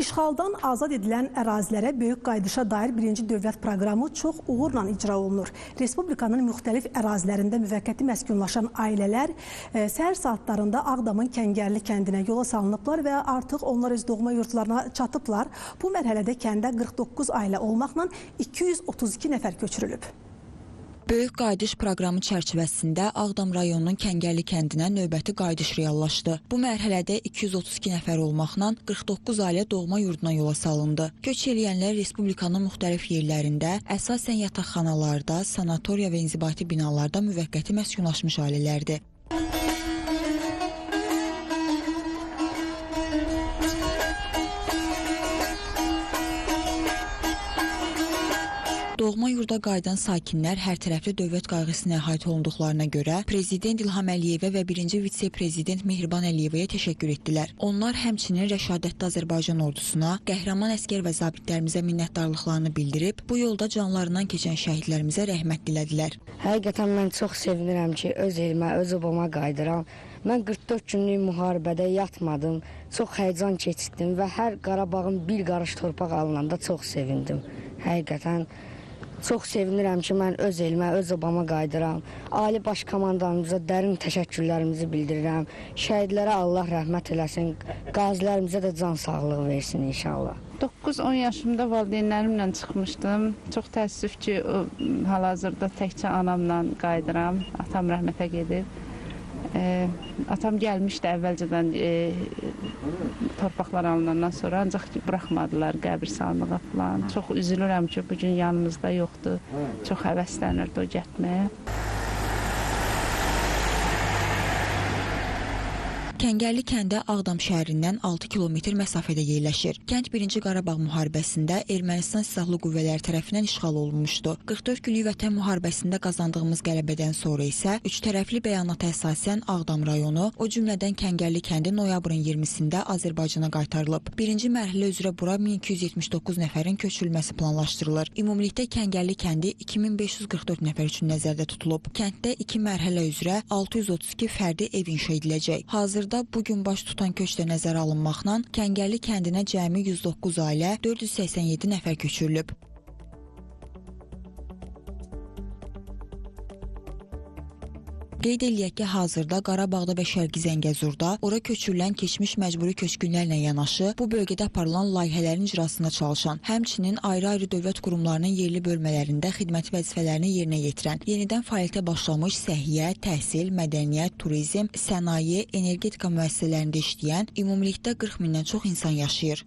İşğaldan azad edilən ərazilərə böyük qayıdışa dair birinci dövlət proqramı çox uğurla icra olunur. Respublikanın müxtəlif ərazilərində müvəqqəti məskunlaşan ailələr səhər saatlarında Ağdamın Kəngərli kəndinə yola salınıblar və artıq onlar öz doğma yurtlarına çatıblar. Bu mərhələdə kəndə 49 ailə olmaqla 232 nəfər köçürülüb. Böyük qayıdış proqramı çərçivəsində Ağdam rayonunun Kəngərli kəndinə növbəti qayıdış reallaşdı. Bu mərhələdə 232 nəfər olmaqla 49 ailə doğma yurduna yola salındı. Köç eləyənlər Respublikanın müxtəlif yerlərində, əsasən yataqxanalarda, sanatoriya və inzibati binalarda müvəqqəti məskunlaşmış ailələrdir. Doğma yurda qayıdan sakinlər hər tərəfli dövlət qayğısına əhatə olunduqlarına görə Prezident İlham Əliyevə və birinci vitse-prezident Mehriban Əliyevəyə təşəkkür etdilər. Onlar həmçinin rəşadətli Azərbaycan ordusuna, qəhrəman əskər və zabitlərimizə minnətdarlıqlarını bildirib, bu yolda canlarından keçən şəhidlərimizə rəhmət dilədilər. Həqiqətən mən çox sevinirəm ki, öz elimə, öz obama qayıdıram. Mən 44 günlük müharibədə yatmadım, çox həyəcan keçirdim və hər Qarabağın bir qarış torpaq alınanda çox sevindim. Həqiqətən çox sevinirəm ki, mən öz elimə, öz obama qayıdıram. Ali baş komandanımıza dərin təşəkkürlərimizi bildirirəm. Şəhidlərə Allah rəhmət eləsin, qazilərimizə də can sağlığı versin inşallah. 9-10 yaşımda valideynlərimlə çıxmışdım. Çox təəssüf ki, hal-hazırda təkcə anamla qayıdıram. Atam rəhmətə gedib. Atam gəlmişdi əvvəlcədən torpaqlar alınandan sonra, ancaq buraxmadılar qəbir salmağa falan. Çox üzülürəm ki, bugün yanımızda yoxdur. Çox həvəslənirdi o getməyə. Kəngərli kəndə Ağdam şəhərindən 6 kilometr məsafədə yerləşir. Kənd 1-ci Qarabağ müharibəsində Ermənistan silahlı qüvvələri tərəfindən işğal olunmuşdu. 44 günlük vətən müharibəsində qazandığımız qələbədən sonra isə üç tərəfli bəyanata əsasən Ağdam rayonu, o cümlədən Kəngərli kəndi noyabrın 20-sində Azərbaycana qaytarılıb. Birinci mərhələ üzrə bura 1279 nəfərin köçürülməsi planlaşdırılır. Ümumilikdə Kəngərli kəndi 2544 nəfər üçün nəzərdə tutulub. Kənddə 2 mərhələ üzrə 632 fərdi ev inşa ediləcək. Hazırda bugün baş tutan köçdə nəzərə alınmaqla Kəngərli kəndinə cəmi 109 ailə, 487 nəfər köçürülüb. Qeyd eləyək ki, hazırda Qarabağda və Şərqi Zəngəzurda ora köçürülən keçmiş məcburi köçkünlərlə yanaşı, bu bölgədə aparılan layihələrin icrasında çalışan, həmçinin ayrı-ayrı dövlət qurumlarının yerli bölmələrində xidməti vəzifələrini yerinə yetirən, yenidən fəaliyyətə başlamış səhiyyə, təhsil, mədəniyyət, turizm, sənaye, energetika müəssisələrində işləyən ümumilikdə 40 mindən çox insan yaşayır.